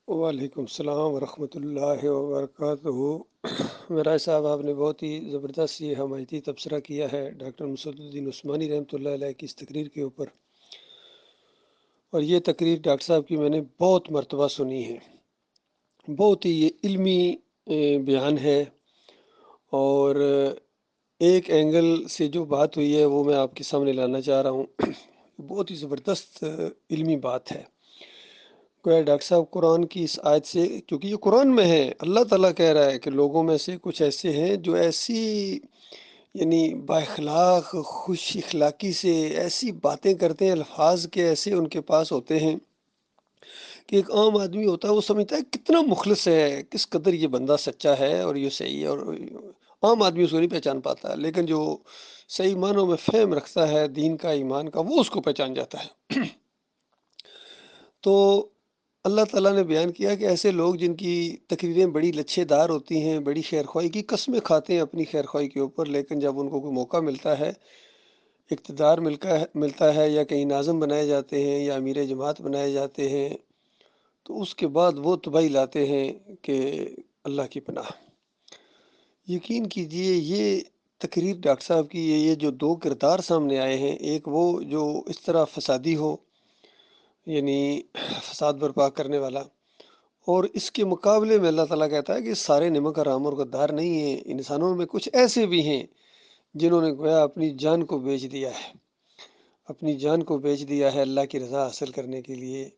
وعلیکم السلام ورحمۃ اللہ وبرکاتہ۔ مرائے صاحب، آپ نے بہت ہی زبردست یہ حمایتی تبصرہ کیا ہے ڈاکٹر مسعود الدین عثمانی رحمۃ اللہ علیہ کی اس تقریر کے اوپر، اور یہ تقریر ڈاکٹر صاحب کی میں نے بہت مرتبہ سنی ہے۔ بہت ہی یہ علمی بیان ہے، اور ایک اینگل سے جو بات ہوئی ہے وہ میں آپ کے سامنے لانا چاہ رہا ہوں۔ بہت ہی زبردست علمی بات ہے۔ گویا ڈاکٹر صاحب قرآن کی اس آیت سے، کیونکہ یہ قرآن میں ہے، اللہ تعالیٰ کہہ رہا ہے کہ لوگوں میں سے کچھ ایسے ہیں جو ایسی یعنی با اخلاق خوش اخلاقی سے ایسی باتیں کرتے ہیں، الفاظ کے ایسے ان کے پاس ہوتے ہیں کہ ایک عام آدمی ہوتا ہے وہ سمجھتا ہے کتنا مخلص ہے، کس قدر یہ بندہ سچا ہے اور یہ صحیح ہے، اور عام آدمی اس کو نہیں پہچان پاتا ہے، لیکن جو صحیح معنوں میں فہم رکھتا ہے دین کا ایمان کا وہ اس کو پہچان جاتا ہے۔ تو اللہ تعالیٰ نے بیان کیا کہ ایسے لوگ جن کی تقریریں بڑی لچھے دار ہوتی ہیں، بڑی خیرخواہی کی قسمیں کھاتے ہیں اپنی خیرخواہی کے اوپر، لیکن جب ان کو کوئی موقع ملتا ہے، اقتدار ملتا ہے، یا کہیں ناظم بنائے جاتے ہیں یا امیر جماعت بنائے جاتے ہیں، تو اس کے بعد وہ تباہی لاتے ہیں کہ اللہ کی پناہ۔ یقین کیجئے یہ تقریر ڈاکٹر صاحب کی، یہ جو دو کردار سامنے آئے ہیں، ایک وہ جو اس طرح فسادی ہو، یعنی فساد برپا کرنے والا، اور اس کے مقابلے میں اللہ تعالیٰ کہتا ہے کہ سارے نمک حرام اور غدار نہیں ہیں، انسانوں میں کچھ ایسے بھی ہیں جنہوں نے گویا اپنی جان کو بیچ دیا ہے، اپنی جان کو بیچ دیا ہے اللہ کی رضا حاصل کرنے کے لیے۔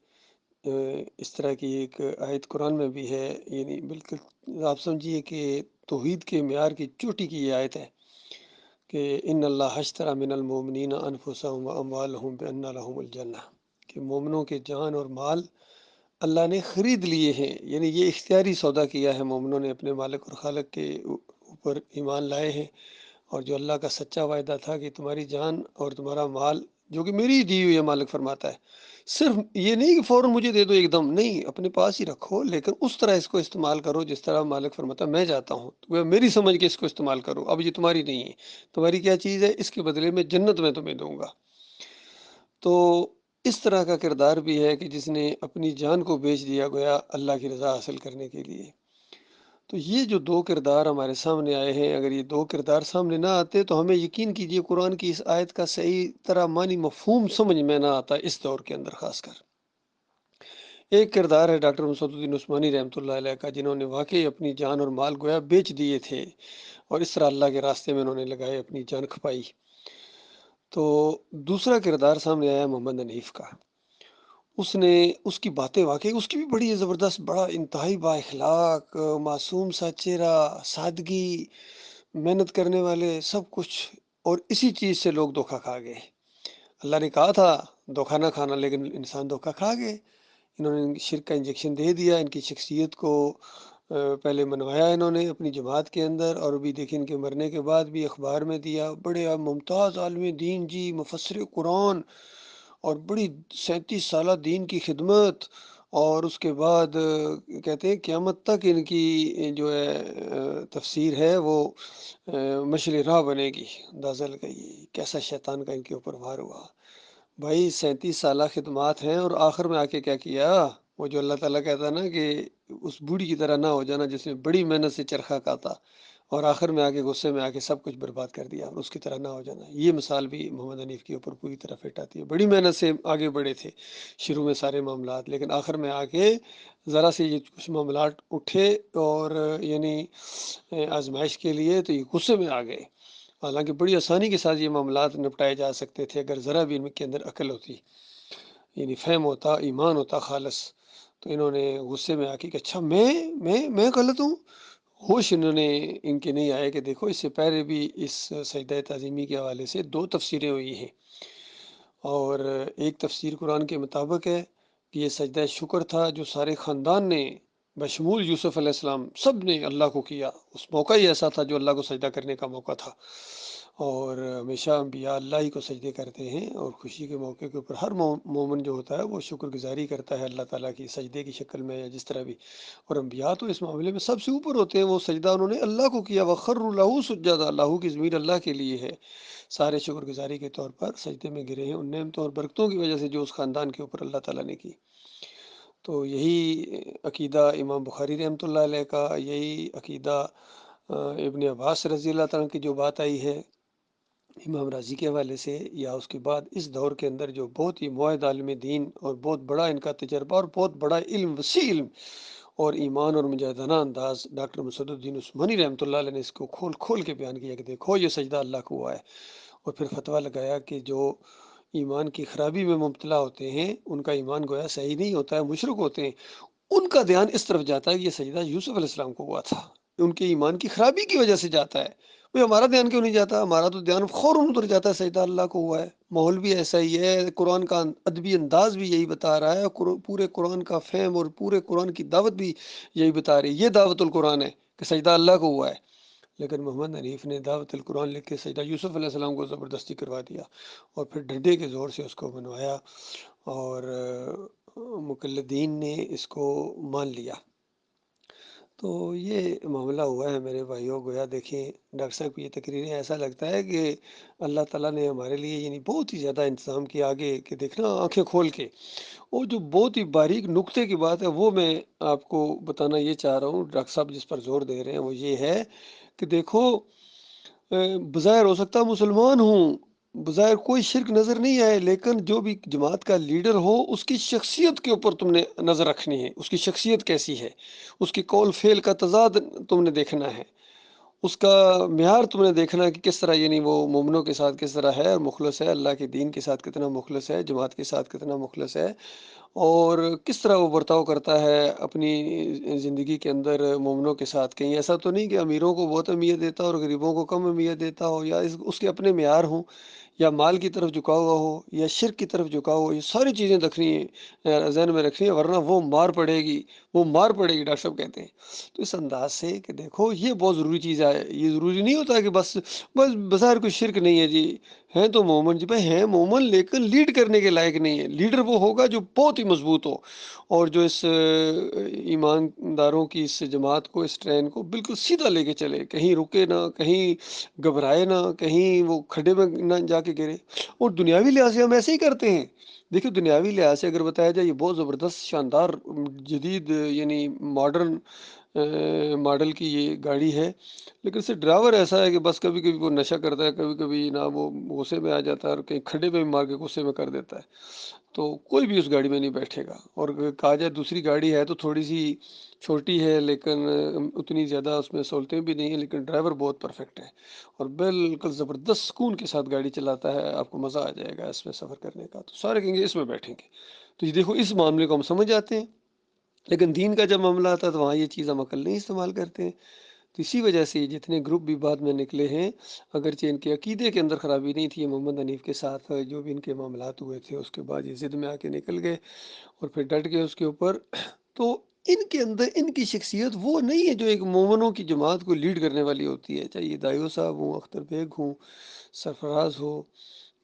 اس طرح کی ایک آیت قرآن میں بھی ہے، یعنی بالکل آپ سمجھیے کہ توحید کے معیار کی چوٹی کی یہ آیت ہے کہ ان اللہ اشتری من المؤمنین انفسهم واموالهم بان لهم الجنہ، کہ مومنوں کے جان اور مال اللہ نے خرید لیے ہیں، یعنی یہ اختیاری سودا کیا ہے، مومنوں نے اپنے مالک اور خالق کے اوپر ایمان لائے ہیں، اور جو اللہ کا سچا وعدہ تھا کہ تمہاری جان اور تمہارا مال جو کہ میری دی ہوئی ہے، مالک فرماتا ہے، صرف یہ نہیں کہ فوراً مجھے دے دو ایک دم، نہیں، اپنے پاس ہی رکھو، لیکن اس طرح اس کو استعمال کرو جس طرح مالک فرماتا ہے میں جاتا ہوں، تو میری سمجھ کے اس کو استعمال کرو، اب یہ تمہاری نہیں ہے، تمہاری کیا چیز ہے، اس کے بدلے میں جنت میں تمہیں دوں گا۔ تو اس طرح کا کردار بھی ہے کہ جس نے اپنی جان کو بیچ دیا گیا اللہ کی رضا حاصل کرنے کے لیے۔ تو یہ جو دو کردار ہمارے سامنے آئے ہیں، اگر یہ دو کردار سامنے نہ آتے تو ہمیں یقین کیجئے قرآن کی اس آیت کا صحیح طرح معنی مفہوم سمجھ میں نہ آتا اس دور کے اندر خاص کر۔ ایک کردار ہے ڈاکٹر مسعود الدین عثمانی رحمۃ اللہ علیہ کا، جنہوں نے واقعی اپنی جان اور مال گویا بیچ دیے تھے، اور اس طرح اللہ کے راستے میں انہوں نے لگائے، اپنی جان کھپائی۔ تو دوسرا کردار سامنے آیا محمد حنیف کا، اس کی باتیں واقعی اس کی بھی بڑی زبردست، بڑا انتہائی با اخلاق، معصوم سا چہرہ، سادگی، محنت کرنے والے، سب کچھ، اور اسی چیز سے لوگ دھوکہ کھا گئے۔ اللہ نے کہا تھا دھوکہ نہ کھانا، لیکن انسان دھوکہ کھا گئے۔ انہوں نے شرک کا انجیکشن دے دیا، ان کی شخصیت کو پہلے منوایا انہوں نے اپنی جماعت کے اندر، اور بھی دیکھیں ان کے مرنے کے بعد بھی اخبار میں دیا، بڑے ممتاز عالم دین جی، مفسر قرآن، اور بڑی 37 سالہ دین کی خدمت، اور اس کے بعد کہتے ہیں قیامت تک ان کی جو ہے تفسیر ہے وہ مشل راہ بنے گی۔ اندازہ لگائیے کیسا شیطان کا ان کے اوپر وار ہوا۔ بھائی 37 سالہ خدمات ہیں، اور آخر میں آ کے کیا کیا، وہ جو اللہ تعالیٰ کہتا ہے نا کہ اس بوڑھی کی طرح نہ ہو جانا جس نے بڑی محنت سے چرخا کاتا اور آخر میں آ کے غصے میں آ کے سب کچھ برباد کر دیا، اور اس کی طرح نہ ہو جانا۔ یہ مثال بھی محمد حنیف کے اوپر پوری طرح فٹ آتی ہے، بڑی محنت سے آگے بڑھے تھے شروع میں سارے معاملات، لیکن آخر میں آ کے ذرا سے یہ کچھ معاملات اٹھے، اور یعنی آزمائش کے لیے، تو یہ غصے میں آ گئے، حالانکہ بڑی آسانی کے ساتھ یہ معاملات نپٹائے جا سکتے تھے اگر ذرا بھی ان کے اندر عقل ہوتی، یعنی فہم ہوتا، ایمان ہوتا خالص۔ تو انہوں نے غصے میں آ کے کہ اچھا میں غلط ہوں، ہوش انہوں نے ان کے نہیں آئے کہ دیکھو اس سے پہلے بھی اس سجدہ تعظیمی کے حوالے سے دو تفسیریں ہوئی ہیں، اور ایک تفسیر قرآن کے مطابق ہے کہ یہ سجدہ شکر تھا جو سارے خاندان نے بشمول یوسف علیہ السلام سب نے اللہ کو کیا، اس موقع ہی ایسا تھا جو اللہ کو سجدہ کرنے کا موقع تھا، اور ہمیشہ انبیاء اللہ ہی کو سجدے کرتے ہیں، اور خوشی کے موقع کے اوپر ہر مومن جو ہوتا ہے وہ شکر گزاری کرتا ہے اللہ تعالیٰ کی سجدے کی شکل میں یا جس طرح بھی، اور انبیاء تو اس معاملے میں سب سے اوپر ہوتے ہیں، وہ سجدہ انہوں نے اللہ کو کیا، وَخَرُّوا لَهُ سُجَّدًا، اللہ کی ضمیر اللہ کے لیے ہے، سارے شکر گزاری کے طور پر سجدے میں گرے ہیں ان نعمتوں اور برکتوں کی وجہ سے جو اس خاندان کے اوپر اللہ تعالیٰ نے کی۔ تو یہی عقیدہ امام بخاری رحمۃ اللہ علیہ کا، یہی عقیدہ ابن عباس رضی اللہ تعالیٰ کی جو بات آئی ہے امام راضی کے حوالے سے، یا اس کے بعد اس دور کے اندر جو بہت ہی معاہد عالم دین اور بہت بڑا ان کا تجربہ اور بہت بڑا علم، وسیع علم اور ایمان اور مجاہدانہ انداز، ڈاکٹر مسعود الدین عثمانی رحمۃ اللہ علیہ نے اس کو کھول کھول کے بیان کیا کہ دیکھو یہ سجدہ اللہ کو ہوا ہے، اور پھر فتویٰ لگایا کہ جو ایمان کی خرابی میں مبتلا ہوتے ہیں ان کا ایمان گویا صحیح نہیں ہوتا ہے، مشرک ہوتے ہیں، ان کا دھیان اس طرف جاتا ہے کہ یہ سجدہ یوسف علیہ السلام کو ہوا تھا، ان کے ایمان کی خرابی کی وجہ سے جاتا ہے۔ بھئی ہمارا دھیان کیوں نہیں جاتا؟ ہمارا تو دھیان فوراً ادھر جاتا ہے، سجدہ اللہ کو ہوا ہے، ماحول بھی ایسا ہی ہے، قرآن کا ادبی انداز بھی یہی بتا رہا ہے، پورے قرآن کا فہم اور پورے قرآن کی دعوت بھی یہی بتا رہی ہے، یہ دعوت القرآن ہے کہ سجدہ اللہ کو ہوا ہے۔ لیکن محمد حنیف نے دعوت القرآن لکھ کے سجدہ یوسف علیہ السلام کو زبردستی کروا دیا، اور پھر ڈنڈے کے زور سے اس کو بنوایا، اور مقلدین نے اس کو مان لیا۔ تو یہ معاملہ ہوا ہے میرے بھائیوں، گویا دیکھیں ڈاکٹر صاحب کی یہ تقریریں ایسا لگتا ہے کہ اللہ تعالیٰ نے ہمارے لیے یعنی بہت ہی زیادہ انتظام کیا آگے کہ دیکھنا آنکھیں کھول کے، اور جو بہت ہی باریک نقطے کی بات ہے وہ میں آپ کو بتانا یہ چاہ رہا ہوں، ڈاکٹر صاحب جس پر زور دے رہے ہیں وہ یہ ہے کہ دیکھو بظاہر ہو سکتا مسلمان ہوں، بظاہر کوئی شرک نظر نہیں آئے، لیکن جو بھی جماعت کا لیڈر ہو اس کی شخصیت کے اوپر تم نے نظر رکھنی ہے، اس کی شخصیت کیسی ہے، اس کی قول فعل کا تضاد تم نے دیکھنا ہے، اس کا معیار تم نے دیکھنا ہے کہ کس طرح یعنی وہ مومنوں کے ساتھ کس طرح ہے اور مخلص ہے، اللہ کے دین کے ساتھ کتنا مخلص ہے، جماعت کے ساتھ کتنا مخلص ہے، اور کس طرح وہ برتاؤ کرتا ہے اپنی زندگی کے اندر مومنوں کے ساتھ۔ کہیں ایسا تو نہیں کہ امیروں کو بہت اہمیت دیتا ہو اور غریبوں کو کم اہمیت دیتا ہو، یا اس کے اپنے معیار ہوں، یا مال کی طرف جھکا ہوا ہو یا شرک کی طرف جھکا ہوا ہو، یہ ساری چیزیں رکھنی ہیں، ذہن میں رکھنی ہے، ورنہ وہ مار پڑے گی، وہ مار پڑے گی، ڈاکٹر صاحب کہتے ہیں۔ تو اس انداز سے کہ دیکھو یہ بہت ضروری چیز ہے، یہ ضروری نہیں ہوتا کہ بس بظاہر کوئی شرک نہیں ہے جی، ہیں تو مومن جی، بھائی ہیں مومن لیکن لیڈ کرنے کے لائق نہیں ہے۔ لیڈر وہ ہوگا جو بہت ہی مضبوط ہو اور جو اس ایمانداروں کی اس جماعت کو، اس ٹرین کو بالکل سیدھا لے کے چلے، کہیں رکے نہ، کہیں گھبرائے نہ، کہیں وہ کھڈے میں نہ جا کے گرے۔ اور دنیاوی لحاظ سے ہم ایسے ہی کرتے ہیں، دیکھیے دنیاوی لحاظ سے اگر بتایا جائے یہ بہت زبردست شاندار جدید یعنی ماڈل کی یہ گاڑی ہے، لیکن صرف ڈرائیور ایسا ہے کہ بس کبھی کبھی وہ نشہ کرتا ہے، کبھی کبھی نہ وہ غصے میں آ جاتا ہے اور کہیں کھڈے میں بھی مار کے غصے میں کر دیتا ہے، تو کوئی بھی اس گاڑی میں نہیں بیٹھے گا۔ اور کہا جائے دوسری گاڑی ہے تو تھوڑی سی چھوٹی ہے لیکن اتنی زیادہ اس میں سہولتیں بھی نہیں ہیں، لیکن ڈرائیور بہت پرفیکٹ ہے اور بالکل زبردست سکون کے ساتھ گاڑی چلاتا ہے، آپ کو مزہ آ جائے گا اس میں سفر کرنے کا، تو سارے کہیں گے اس میں بیٹھیں گے۔ تو یہ دیکھو اس معاملے کو ہم سمجھ جاتے ہیں، لیکن دین کا جب معاملہ آتا ہے تو وہاں یہ چیز ہم عقل نہیں استعمال کرتے ہیں۔ تو اسی وجہ سے جتنے گروپ بھی بعد میں نکلے ہیں، اگرچہ ان کے عقیدے کے اندر خرابی نہیں تھی، محمد حنیف کے ساتھ جو بھی ان کے معاملات ہوئے تھے اس کے بعد یہ ضد میں آ کے نکل گئے اور پھر ڈٹ گئے اس کے اوپر، تو ان کے اندر ان کی شخصیت وہ نہیں ہے جو ایک مومنوں کی جماعت کو لیڈ کرنے والی ہوتی ہے، چاہے یہ دایو صاحب ہوں، اختر بیگ ہوں، سرفراز ہو،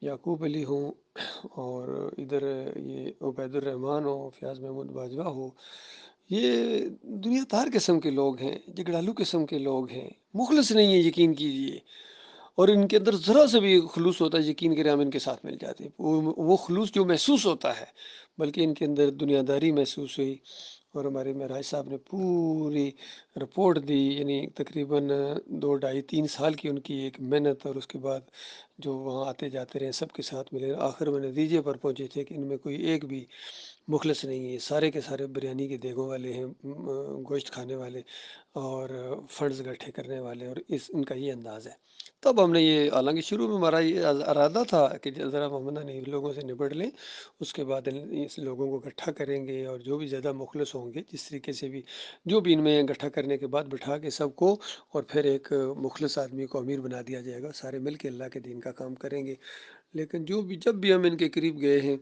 یعقوب علی ہوں، اور ادھر یہ عبید الرحمن ہو، فیاض محمود باجوہ ہو، یہ دنیا دار قسم کے لوگ ہیں، جگڑالو قسم کے لوگ ہیں، مخلص نہیں ہے، یقین کیجئے، اور ان کے اندر ذرا سے بھی خلوص ہوتا ہے، یقین کریں ہم ان کے ساتھ مل جاتے ہیں، وہ خلوص جو محسوس ہوتا ہے، بلکہ ان کے اندر دنیا داری محسوس ہوئی۔ اور ہمارے معراج صاحب نے پوری رپورٹ دی، یعنی تقریباً 2 ڈھائی 3 سال کی ان کی ایک محنت، اور اس کے بعد جو وہاں آتے جاتے رہے سب کے ساتھ ملے، آخر میں نتیجے پر پہنچے تھے کہ ان میں کوئی ایک بھی مخلص نہیں ہے، سارے کے سارے بریانی کے دیگوں والے ہیں، گوشت کھانے والے اور فنڈز اکٹھے کرنے والے، اور ان کا یہ انداز ہے۔ تب ہم نے یہ، حالانکہ شروع میں ہمارا یہ ارادہ تھا کہ ذرا محمد حنیف لوگوں سے نبڑ لیں، اس کے بعد اس لوگوں کو اکٹھا کریں گے، اور جو بھی زیادہ مخلص ہوں گے جس طریقے سے بھی، جو بھی ان میں اکٹھا کرنے کے بعد بٹھا کے سب کو، اور پھر ایک مخلص آدمی کو امیر بنا دیا جائے گا، سارے مل کے اللہ کے دین کا کام کریں گے۔ لیکن جب بھی ہم ان کے قریب گئے ہیں،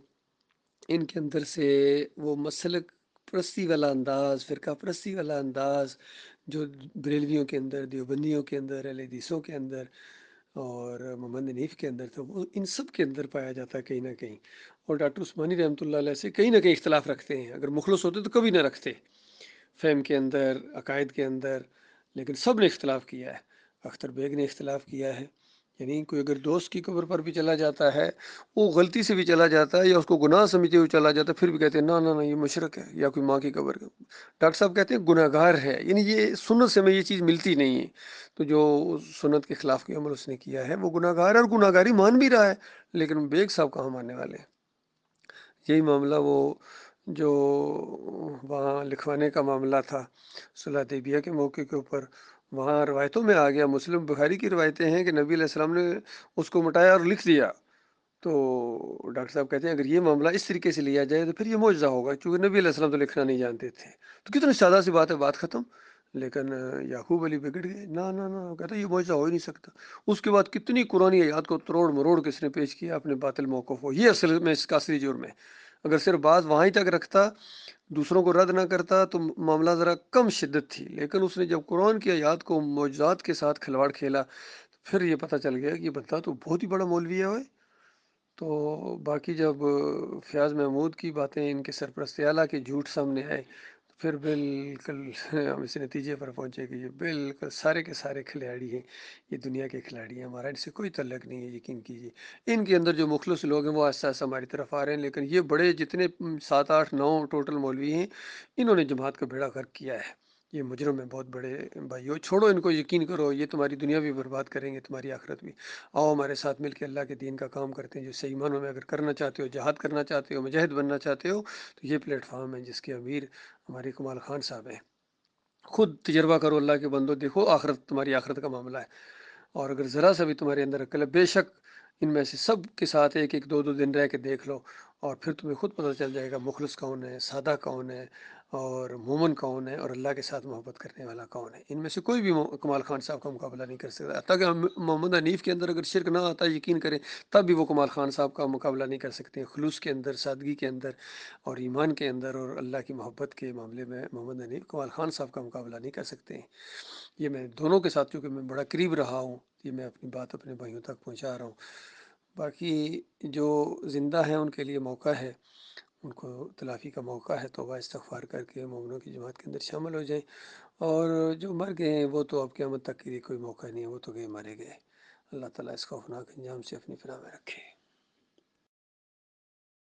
ان کے اندر سے وہ مسلک پرستی والا انداز، فرقہ پرستی والا انداز جو بریلویوں کے اندر، دیوبندیوں کے اندر، اہل حدیثوں کے اندر اور محمد حنیف کے اندر تھا، وہ ان سب کے اندر پایا جاتا ہے کہیں نہ کہیں۔ اور ڈاکٹر عثمانی رحمۃ اللہ علیہ سے کہیں نہ کہیں اختلاف رکھتے ہیں، اگر مخلص ہوتے تو کبھی نہ رکھتے، فہم کے اندر، عقائد کے اندر، لیکن سب نے اختلاف کیا ہے۔ اختر بیگ نے اختلاف کیا ہے، یعنی کوئی اگر دوست کی قبر پر بھی چلا جاتا ہے، وہ غلطی سے بھی چلا جاتا ہے یا اس کو گناہ سمجھتے ہوئے چلا جاتا ہے، پھر بھی کہتے ہیں نہ نہ نہ یہ مشرک ہے، یا کوئی ماں کی قبر کا ڈاکٹر صاحب کہتے ہیں گناہ گار ہے، یعنی یہ سنت سے میں یہ چیز ملتی نہیں ہے، تو جو سنت کے خلاف کوئی عمل اس نے کیا ہے وہ گناہ گار ہے، اور گناہ گاری مان بھی رہا ہے، لیکن بیگ صاحب کہاں ماننے والے ہیں۔ یہی معاملہ وہ جو وہاں لکھوانے کا معاملہ تھا صلح حدیبیہ کے موقع کے اوپر، وہاں روایتوں میں آ گیا، مسلم بخاری کی روایتیں ہیں کہ نبی علیہ السلام نے اس کو مٹایا اور لکھ دیا، تو ڈاکٹر صاحب کہتے ہیں اگر یہ معاملہ اس طریقے سے لیا جائے تو پھر یہ معجزہ ہوگا، کیونکہ نبی علیہ السلام تو لکھنا نہیں جانتے تھے، تو کتنی سادہ سی بات ہے، بات ختم۔ لیکن یعقوب علی بگڑ گئے، نہ نہ نہ، کہتا یہ معجزہ ہو ہی نہیں سکتا۔ اس کے بعد کتنی قرآن آیات کو تروڑ مروڑ کس نے پیش کیا اپنے باطل موقف کو، یہ اصل میں اس کا اصلی جرم ہے۔ اگر صرف بات وہاں تک رکھتا، دوسروں کو رد نہ کرتا، تو معاملہ ذرا کم شدت تھی، لیکن اس نے جب قرآن کی آیات کو معجزات کے ساتھ کھلواڑ کھیلا، پھر یہ پتہ چل گیا کہ یہ بندہ تو بہت ہی بڑا مولوی ہے ہوئے۔ تو باقی جب فیاض محمود کی باتیں ان کے سرپرست اعلیٰ کے جھوٹ سامنے آئے، تو پھر بالکل ہم اس نتیجے پر پہنچے کہ یہ بالکل سارے کے سارے کھلاڑی ہیں، یہ دنیا کے کھلاڑی ہیں، ہمارا ان سے کوئی تعلق نہیں ہے، یقین کیجیے۔ ان کے اندر جو مخلص لوگ ہیں وہ آہستہ آہستہ ہماری طرف آ رہے ہیں، لیکن یہ بڑے جتنے 7 8 9 ٹوٹل مولوی ہیں، انہوں نے جماعت کا بیڑا غرق کیا ہے۔ یہ مجرم ہیں بہت بڑے بھائیو، چھوڑو ان کو، یقین کرو یہ تمہاری دنیا بھی برباد کریں گے، تمہاری آخرت بھی۔ آؤ ہمارے ساتھ مل کے اللہ کے دین کا کام کرتے ہیں، جو صحیح معنوں میں اگر کرنا چاہتے ہو، جہاد کرنا چاہتے ہو، مجاہد بننا چاہتے ہو، تو یہ پلیٹ فارم ہے جس کے امیر ہمارے کمال خان صاحب ہیں۔ خود تجربہ کرو اللہ کے بندو، دیکھو آخرت، تمہاری آخرت کا معاملہ ہے، اور اگر ذرا سا بھی تمہارے اندر عقل ہے، بے شک ان میں سے سب کے ساتھ ایک ایک 2 2 دن رہ کے دیکھ لو، اور پھر تمہیں خود پتہ چل جائے گا مخلص کون ہے، سادہ کون ہے، اور مومن کون ہے، اور اللہ کے ساتھ محبت کرنے والا کون ہے۔ ان میں سے کوئی بھی کمال خان صاحب کا مقابلہ نہیں کر سکتا، حتیٰ کہ محمد حنیف کے اندر اگر شرک نہ آتا، یقین کریں، تب بھی وہ کمال خان صاحب کا مقابلہ نہیں کر سکتے، خلوص کے اندر، سادگی کے اندر، اور ایمان کے اندر، اور اللہ کی محبت کے معاملے میں محمد حنیف کمال خان صاحب کا مقابلہ نہیں کر سکتے ہیں۔ یہ میں دونوں کے ساتھ، چونکہ میں بڑا قریب رہا ہوں، یہ میں اپنی بات اپنے بھائیوں تک پہنچا رہا ہوں۔ باقی جو زندہ ہیں ان کے لیے موقع ہے، ان کو تلافی کا موقع ہے، توبہ استغفار کر کے مومنوں کی جماعت کے اندر شامل ہو جائیں، اور جو مر گئے ہیں وہ تو اب قیامت تک کے لیے کوئی موقع نہیں ہے، وہ تو گئے، مارے گئے۔ اللہ تعالیٰ اس خوفناک انجام سے اپنی پناہ میں رکھے۔